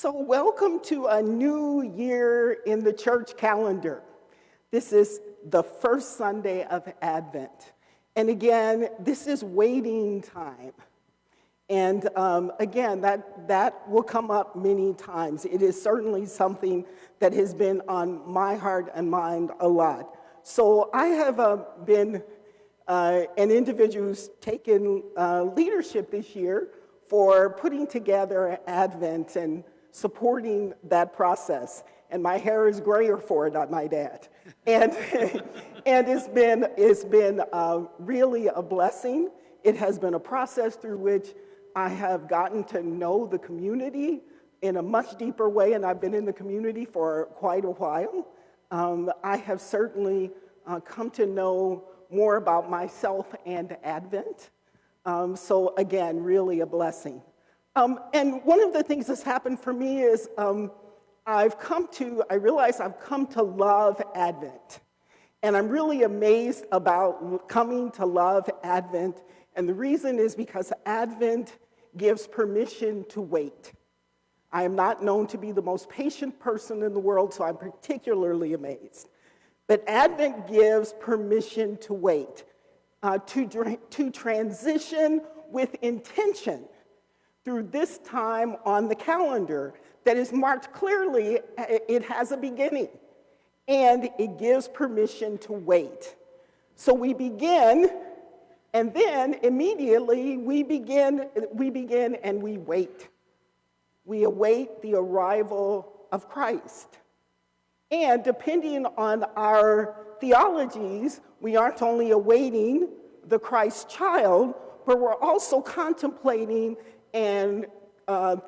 So welcome to a new year in the church calendar. This is the first Sunday of Advent. And again, this is waiting time. And again, that will come up many times. It is certainly something that has been on my heart and mind a lot. So I have been an individual who's taken leadership this year for putting together Advent and supporting that process. And my hair is grayer for it, I might add. And, and it's been really a blessing. It has been a process through which I have gotten to know the community in a much deeper way, and I've been in the community for quite a while. I have certainly come to know more about myself and Advent. So again, really a blessing. And one of the things that's happened for me is I realize I've come to love Advent. And I'm really amazed about coming to love Advent. And the reason is because Advent gives permission to wait. I am not known to be the most patient person in the world, so I'm particularly amazed. But Advent gives permission to wait, to transition with intention through this time on the calendar that is marked clearly. It has a beginning, and it gives permission to wait. So we begin, and then immediately we begin and we wait. We await the arrival of Christ. And depending on our theologies, we aren't only awaiting the Christ child, but we're also contemplating and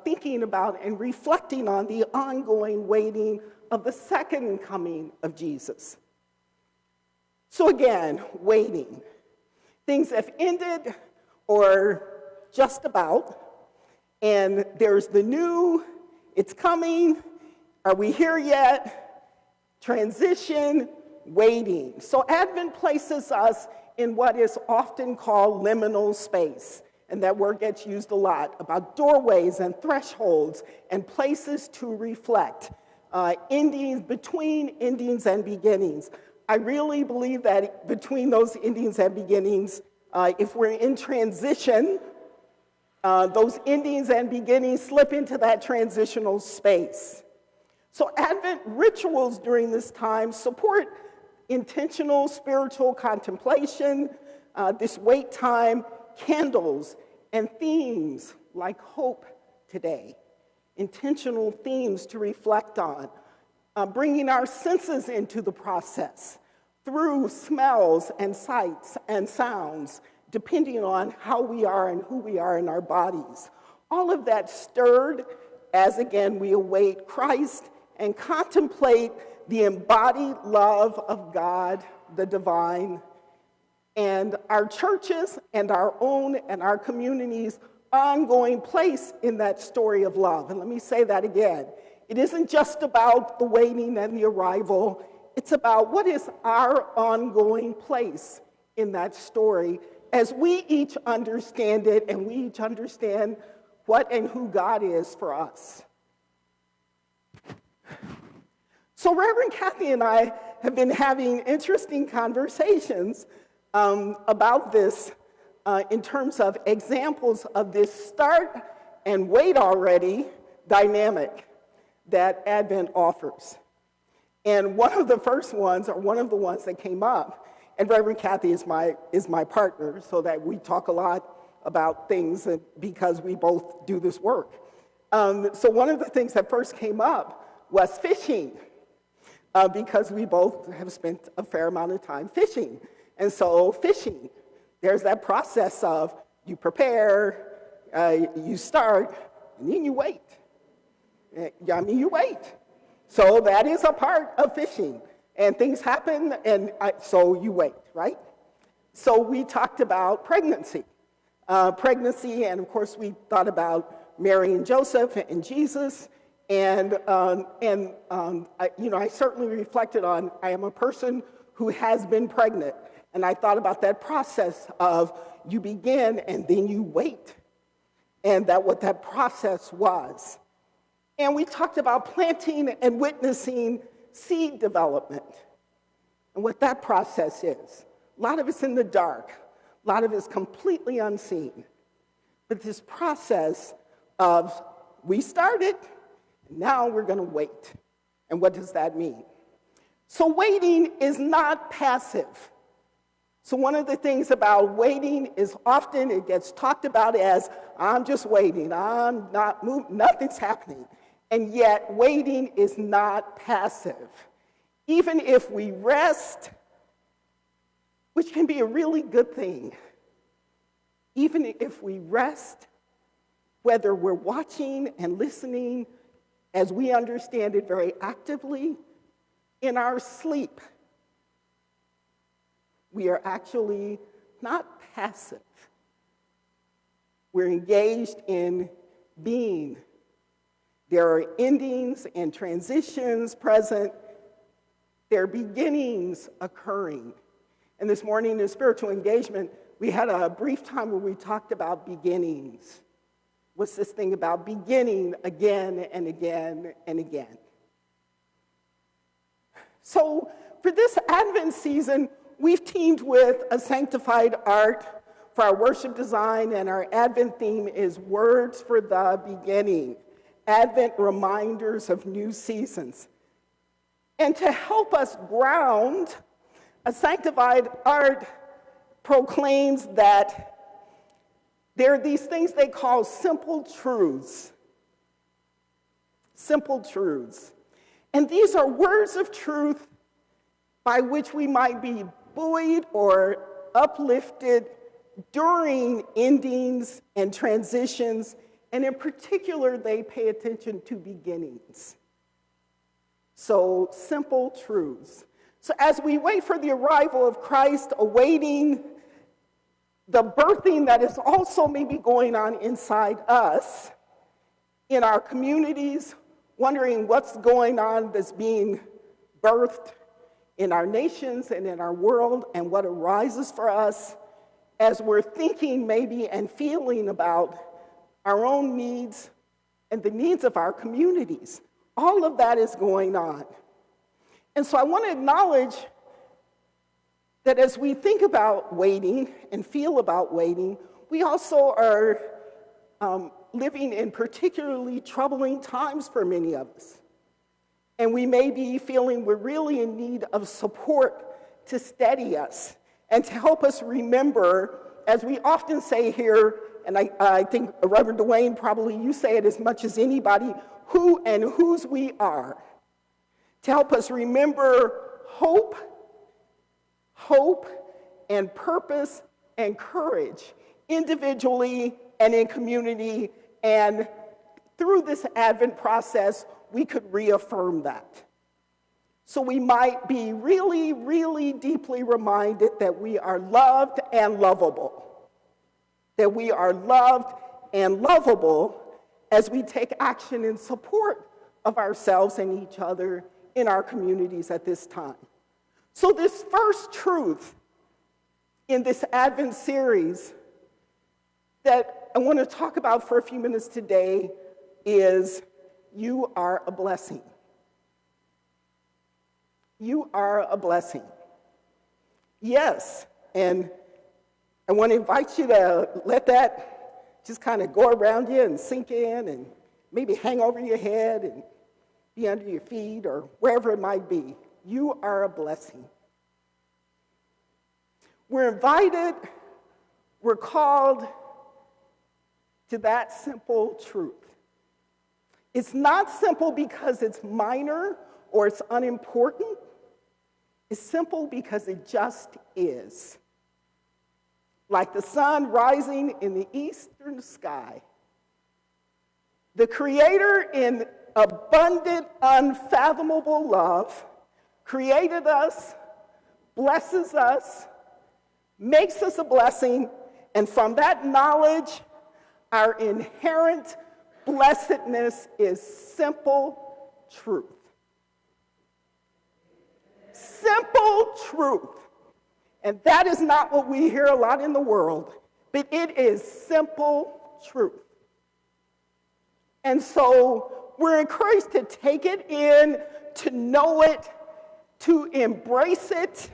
thinking about and reflecting on the ongoing waiting of the second coming of Jesus. So again, waiting. Things have ended or just about, and there's the new, it's coming, are we here yet? Transition, waiting. So Advent places us in what is often called liminal space. And that word gets used a lot about doorways and thresholds and places to reflect, between endings and beginnings. I really believe that between those endings and beginnings, if we're in transition, those endings and beginnings slip into that transitional space. So Advent rituals during this time support intentional spiritual contemplation, this wait time, candles, and themes like hope today, intentional themes to reflect on, bringing our senses into the process through smells and sights and sounds, depending on how we are and who we are in our bodies. All of that stirred as, again, we await Christ and contemplate the embodied love of God, the divine, and our churches and our own and our communities' ongoing place in that story of love. And let me say that again. It isn't just about the waiting and the arrival. It's about what is our ongoing place in that story as we each understand it and we each understand what and who God is for us. So Reverend Kathy and I have been having interesting conversations about this in terms of examples of this start and wait already dynamic that Advent offers. And one of the first ones, or one of the ones that came up, and Reverend Kathy is my partner, so that we talk a lot about things because we both do this work. So one of the things that first came up was fishing. Because we both have spent a fair amount of time fishing. And so fishing, there's that process of you prepare, you start, and then you wait. You wait. So that is a part of fishing. And things happen, and so you wait, right? So we talked about pregnancy. And of course we thought about Mary and Joseph and Jesus. And I certainly reflected on, I am a person who has been pregnant. And I thought about that process of you begin and then you wait. And that what that process was. And we talked about planting and witnessing seed development and what that process is. A lot of it's in the dark. A lot of it's completely unseen. But this process of we started, now we're going to wait. And what does that mean? So waiting is not passive. So one of the things about waiting is often it gets talked about as, I'm just waiting, I'm not moving, nothing's happening. And yet waiting is not passive. Even if we rest, which can be a really good thing, even if we rest, whether we're watching and listening, as we understand it very actively, in our sleep, we are actually not passive. We're engaged in being. There are endings and transitions present. There are beginnings occurring. And this morning in spiritual engagement, we had a brief time where we talked about beginnings. What's this thing about beginning again and again and again? So for this Advent season, we've teamed with a Sanctified Art for our worship design, and our Advent theme is Words for the Beginning, Advent reminders of new seasons. And to help us ground, a Sanctified Art proclaims that there are these things they call simple truths. Simple truths. And these are words of truth by which we might be buoyed or uplifted during endings and transitions, and in particular, they pay attention to beginnings. So, simple truths. So as we wait for the arrival of Christ, awaiting the birthing that is also maybe going on inside us, in our communities, wondering what's going on that's being birthed in our nations and in our world, and what arises for us as we're thinking maybe and feeling about our own needs and the needs of our communities. All of that is going on. And so I want to acknowledge that as we think about waiting and feel about waiting, we also are living in particularly troubling times for many of us. And we may be feeling we're really in need of support to steady us and to help us remember, as we often say here, and I think Reverend Dwayne, probably you say it as much as anybody, who and whose we are. To help us remember hope and purpose and courage, individually and in community, and through this Advent process, we could reaffirm that. So we might be really, really deeply reminded that we are loved and lovable. That we are loved and lovable as we take action in support of ourselves and each other in our communities at this time. So this first truth in this Advent series that I want to talk about for a few minutes today is you are a blessing. You are a blessing. Yes, and I want to invite you to let that just kind of go around you and sink in and maybe hang over your head and be under your feet or wherever it might be. You are a blessing. We're invited, we're called to that simple truth. It's not simple because it's minor or it's unimportant. It's simple because it just is. Like the sun rising in the eastern sky. The Creator, in abundant, unfathomable love, created us, blesses us, makes us a blessing, and from that knowledge, our inherent blessedness is simple truth. Simple truth. And that is not what we hear a lot in the world, but it is simple truth. And so We're encouraged to take it in, to know it, to embrace it,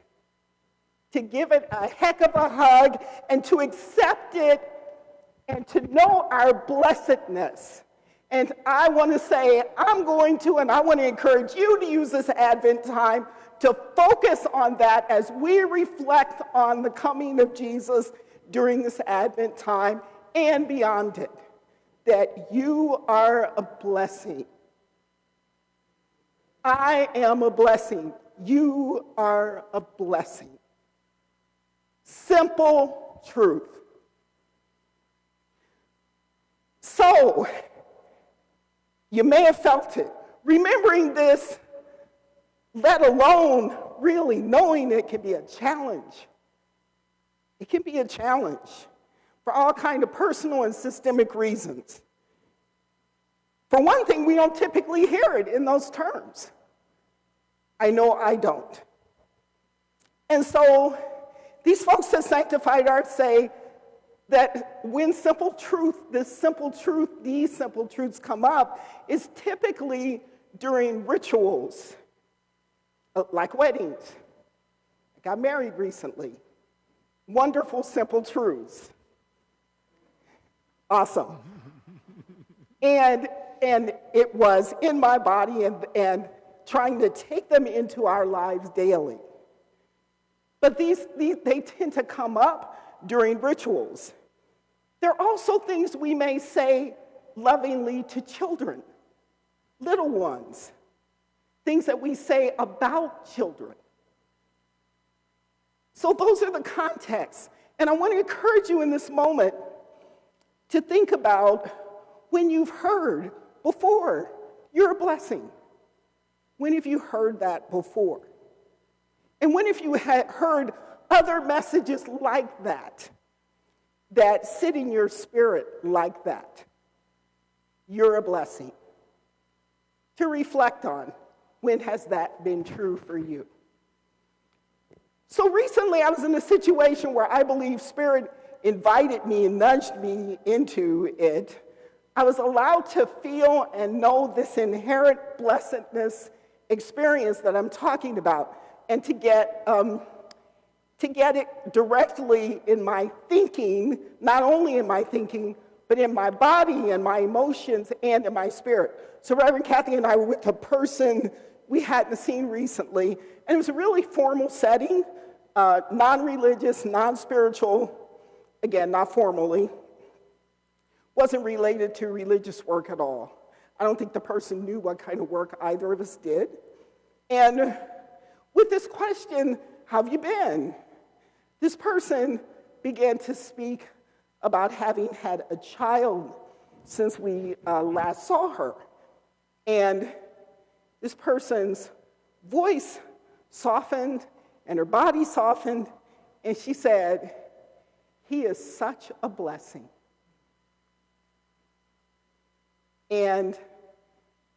to give it a heck of a hug, and to accept it, and to know our blessedness. And I want to say, and I want to encourage you to use this Advent time to focus on that as we reflect on the coming of Jesus during this Advent time and beyond it, that you are a blessing. I am a blessing. You are a blessing. Simple truth. So, you may have felt it. Remembering this, let alone really knowing it, can be a challenge. It can be a challenge for all kinds of personal and systemic reasons. For one thing, we don't typically hear it in those terms. I know I don't. And so these folks at Sanctified Arts say that when these simple truths come up, is typically during rituals, like weddings. I got married recently. Wonderful, simple truths. Awesome. And it was in my body and trying to take them into our lives daily. But they tend to come up during rituals. There are also things we may say lovingly to children, little ones, things that we say about children. So those are the contexts. And I want to encourage you in this moment to think about when you've heard before, you're a blessing. When have you heard that before? And when have you heard other messages like that sit in your spirit like that? You're a blessing. To reflect on, when has that been true for you? So recently I was in a situation where I believe Spirit invited me and nudged me into it. I was allowed to feel and know this inherent blessedness experience that I'm talking about, and to get it directly in my thinking, not only in my thinking, but in my body and my emotions and in my spirit. So Reverend Kathy and I were with a person we hadn't seen recently, and it was a really formal setting, non-religious, non-spiritual, again, not formally, wasn't related to religious work at all. I don't think the person knew what kind of work either of us did. And with this question, how have you been? This person began to speak about having had a child since we last saw her. And this person's voice softened and her body softened, and she said, "He is such a blessing." And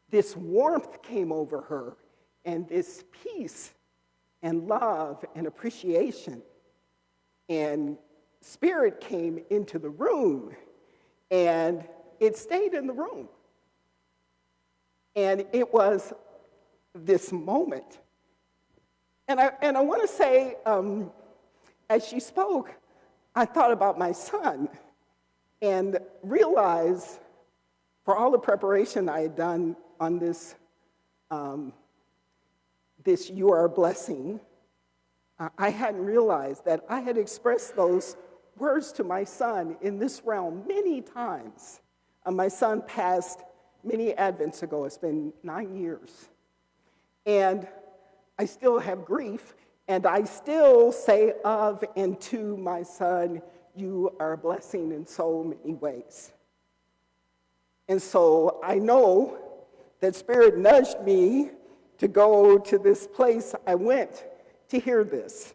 this warmth came over her, and this peace and love and appreciation. And Spirit came into the room, and it stayed in the room. And it was this moment. And I want to say, as she spoke, I thought about my son and realized, for all the preparation I had done on this "You Are a Blessing," I hadn't realized that I had expressed those words to my son in this realm many times. My son passed many Advents ago. It's been 9 years. And I still have grief, and I still say of and to my son, "You are a blessing in so many ways." And so I know that Spirit nudged me to go to this place I went to hear this,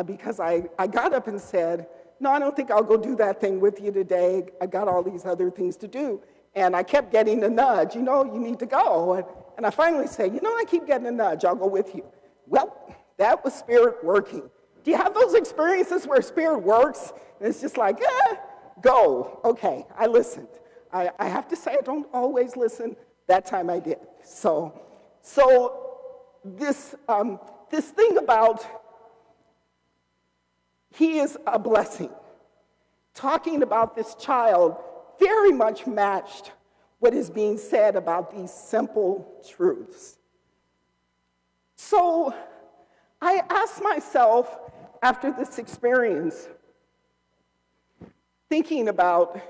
because I got up and said, "No, I don't think I'll go do that thing with you today. I got all these other things to do." And I kept getting a nudge, "You need to go." And I finally said, "I keep getting a nudge. I'll go with you." Well, that was Spirit working. Do you have those experiences where Spirit works and it's just like, go? Okay, I listened. I have to say I don't always listen That time I did. So this thing about he is a blessing, talking about this child very much matched what is being said about these simple truths. So I asked myself after this experience, thinking about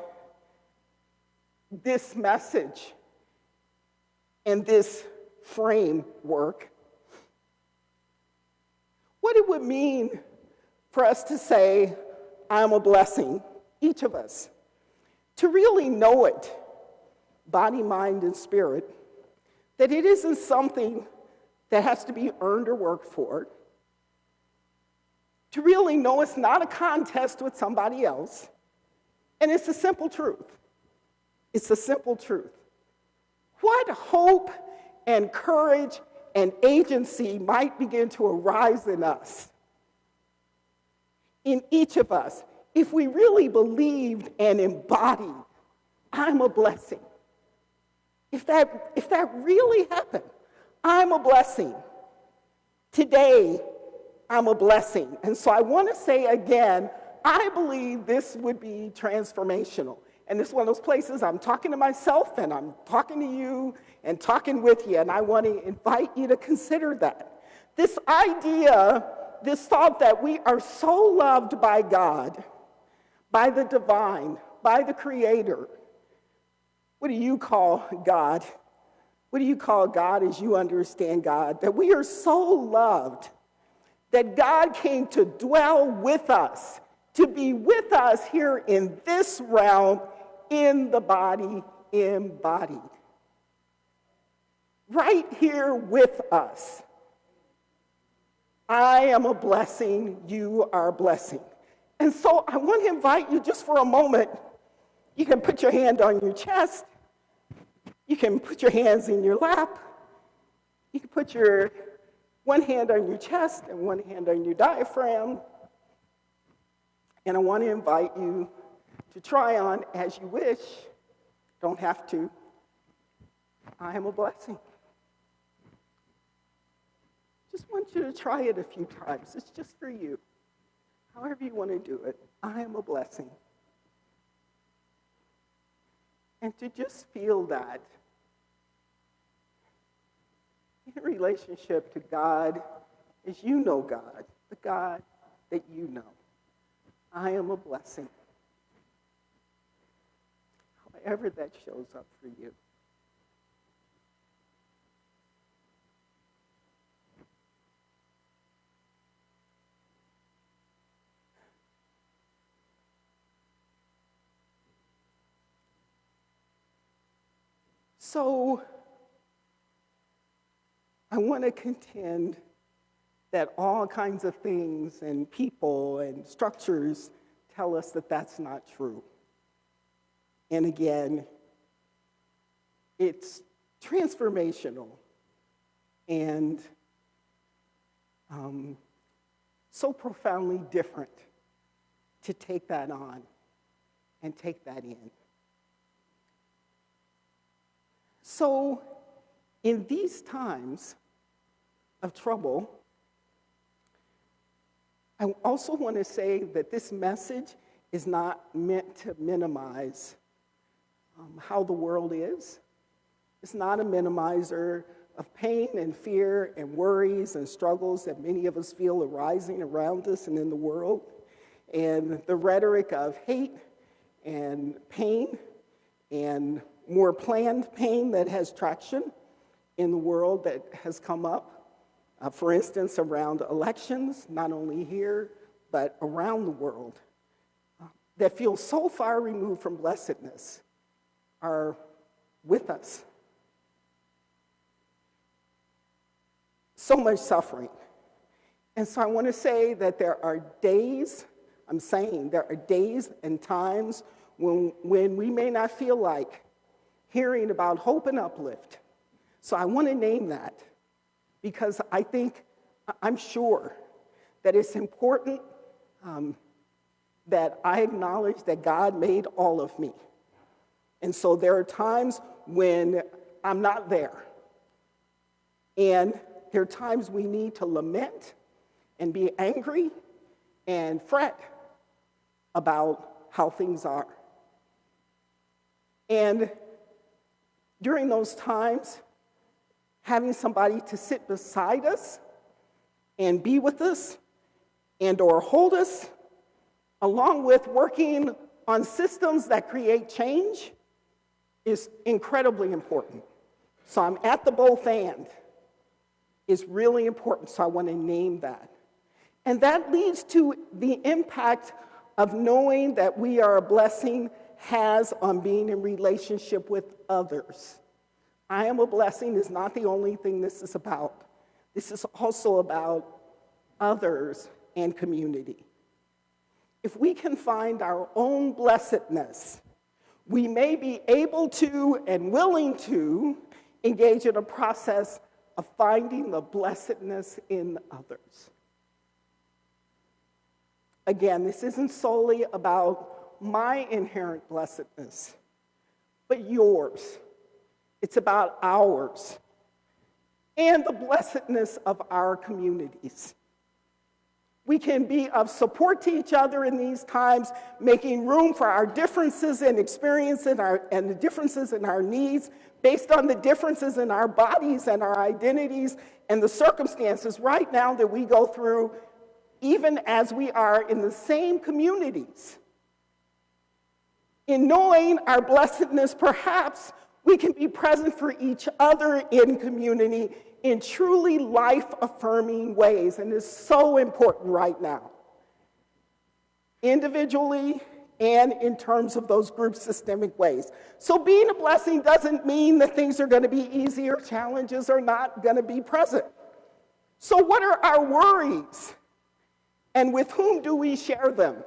this message and this framework, what it would mean for us to say, I'm a blessing, each of us, to really know it, body, mind, and spirit, that it isn't something that has to be earned or worked for, to really know it's not a contest with somebody else, and it's a simple truth. It's a simple truth. What hope and courage and agency might begin to arise in us, in each of us, if we really believed and embodied, I'm a blessing. If that really happened, I'm a blessing. Today, I'm a blessing. And so I want to say again, I believe this would be transformational. And this is one of those places I'm talking to myself and I'm talking to you and talking with you, and I want to invite you to consider that. This idea, this thought that we are so loved by God, by the divine, by the Creator. What do you call God? What do you call God as you understand God? That we are so loved that God came to dwell with us, to be with us here in this realm, in the body, embodied. Right here with us. I am a blessing, you are a blessing. And so I want to invite you just for a moment. You can put your hand on your chest. You can put your hands in your lap. You can put your one hand on your chest and one hand on your diaphragm. And I want to invite you to try on as you wish. Don't have to. I am a blessing. Just want you to try it a few times. It's just for you. However you want to do it. I am a blessing. And to just feel that in relationship to God as you know God, the God that you know. I am a blessing. However that shows up for you. So, I want to contend that all kinds of things and people and structures tell us that that's not true. And again, it's transformational and so profoundly different to take that on and take that in. So, in these times of trouble, I also want to say that this message is not meant to minimize how the world is. It's not a minimizer of pain and fear and worries and struggles that many of us feel arising around us and in the world, and the rhetoric of hate and pain and more planned pain that has traction in the world that has come up, for instance, around elections, not only here, but around the world, that feel so far removed from blessedness are with us. So much suffering. And so I want to say that there are days, there are days and times when we may not feel like hearing about hope and uplift. So I want to name that because I'm sure that it's important that I acknowledge that God made all of me. And so there are times when I'm not there. And there are times we need to lament and be angry and fret about how things are. And during those times, having somebody to sit beside us and be with us and or hold us, along with working on systems that create change, is incredibly important. So I'm at the both and. Is really important, so I want to name that. And that leads to the impact of knowing that we are a blessing has on being in relationship with others. I am a blessing is not the only thing this is about. This is also about others and community. If we can find our own blessedness, we may be able to and willing to engage in a process of finding the blessedness in others. Again, this isn't solely about my inherent blessedness, but yours. It's about ours and the blessedness of our communities. We can be of support to each other in these times, making room for our differences and experiences and the differences in our needs based on the differences in our bodies and our identities and the circumstances right now that we go through, even as we are in the same communities. In knowing our blessedness, perhaps we can be present for each other in community in truly life-affirming ways, and it's so important right now, individually and in terms of those group systemic ways. So being a blessing doesn't mean that things are going to be easy or challenges are not going to be present. So what are our worries? And with whom do we share them?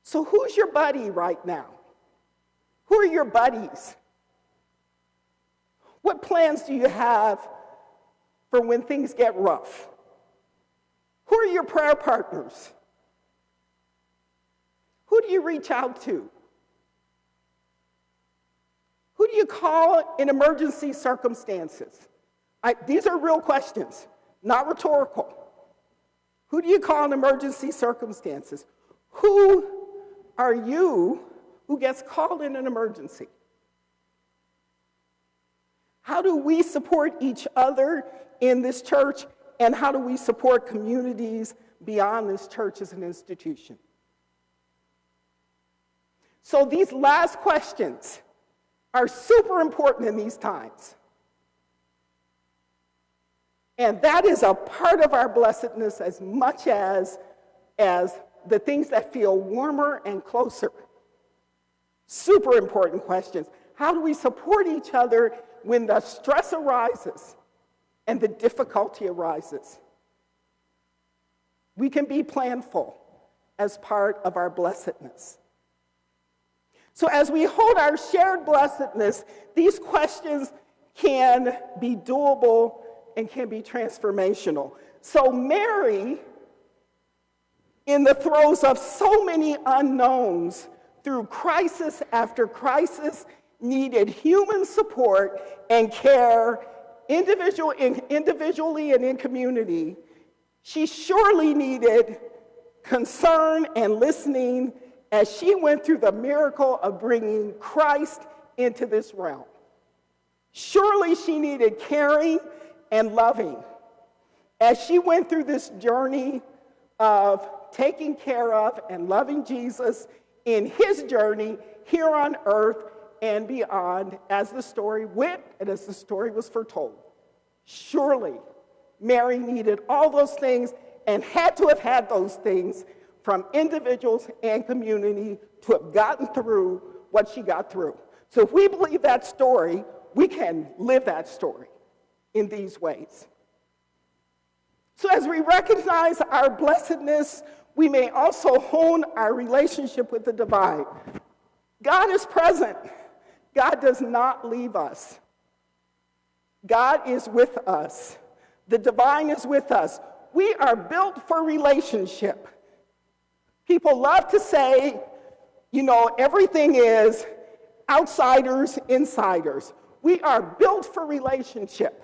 So who's your buddy right now? Who are your buddies? What plans do you have for when things get rough? Who are your prayer partners? Who do you reach out to? Who do you call in emergency circumstances? These are real questions, not rhetorical. Who do you call in emergency circumstances? Who are you who gets called in an emergency? How do we support each other in this church, and how do we support communities beyond this church as an institution? So these last questions are super important in these times. And that is a part of our blessedness as much as the things that feel warmer and closer. Super important questions. How do we support each other when the stress arises and the difficulty arises? We can be planful as part of our blessedness. So as we hold our shared blessedness, these questions can be doable and can be transformational. So Mary, in the throes of so many unknowns, through crisis after crisis, needed human support and care individually and in community. She surely needed concern and listening as she went through the miracle of bringing Christ into this realm. Surely she needed caring and loving as she went through this journey of taking care of and loving Jesus in his journey here on earth and beyond as the story went and as the story was foretold. Surely Mary needed all those things and had to have had those things from individuals and community to have gotten through what she got through. So if we believe that story, we can live that story in these ways. So as we recognize our blessedness, we may also hone our relationship with the divine. God is present. God does not leave us. God is with us. The divine is with us. We are built for relationship. People love to say, everything is outsiders, insiders. We are built for relationship.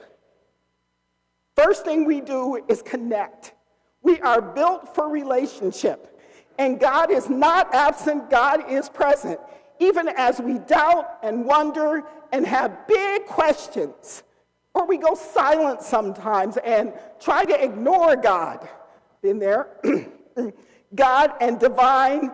First thing we do is connect. We are built for relationship. And God is not absent, God is present. Even as we doubt and wonder and have big questions, or we go silent sometimes and try to ignore God. Been there? God and divine,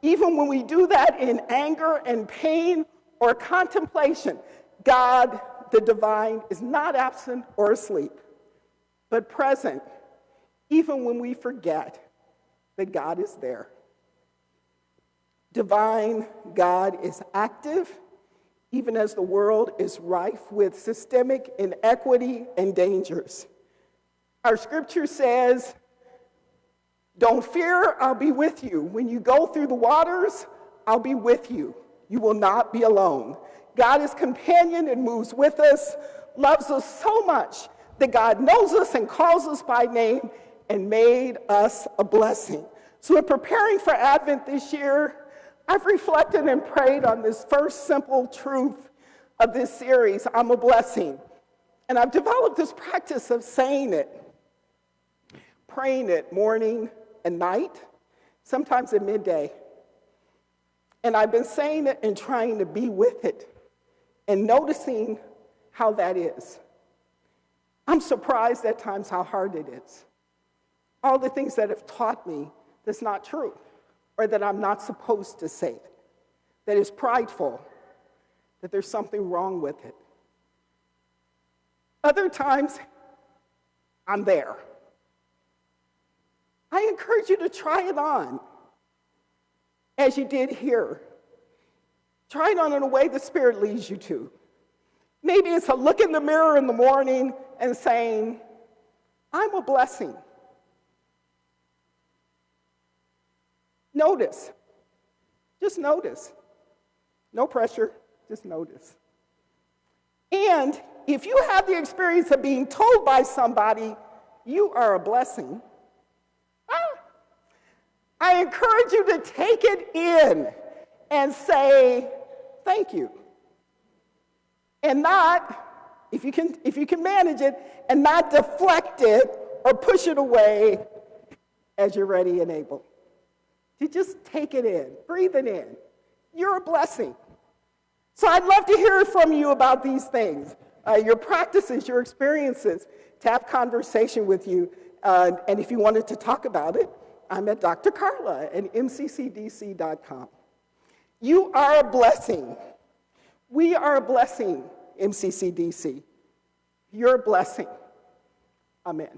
even when we do that in anger and pain or contemplation, God, the divine, is not absent or asleep, but present, even when we forget that God is there. Divine God is active, even as the world is rife with systemic inequity and dangers. Our scripture says, "Don't fear, I'll be with you. When you go through the waters, I'll be with you. You will not be alone." God is companion and moves with us, loves us so much that God knows us and calls us by name and made us a blessing. So in preparing for Advent this year, I've reflected and prayed on this first simple truth of this series, I'm a blessing. And I've developed this practice of saying it, praying it morning and night, sometimes at midday. And I've been saying it and trying to be with it and noticing how that is. I'm surprised at times how hard it is. All the things that have taught me that's not true, or that I'm not supposed to say it, that is prideful, that there's something wrong with it. Other times, I'm there. I encourage you to try it on, as you did here. Try it on in a way the Spirit leads you to. Maybe it's a look in the mirror in the morning and saying, I'm a blessing. Notice. Just notice. No pressure, just notice. And if you have the experience of being told by somebody, you are a blessing, I encourage you to take it in and say, thank you. And not, if you can manage it, and not deflect it or push it away as you're ready and able. You just take it in, breathe it in. You're a blessing. So I'd love to hear from you about these things, your practices, your experiences, to have conversation with you. And if you wanted to talk about it, I'm at Dr. Carla at mccdc.com. You are a blessing. We are a blessing, MCCDC. You're a blessing. Amen.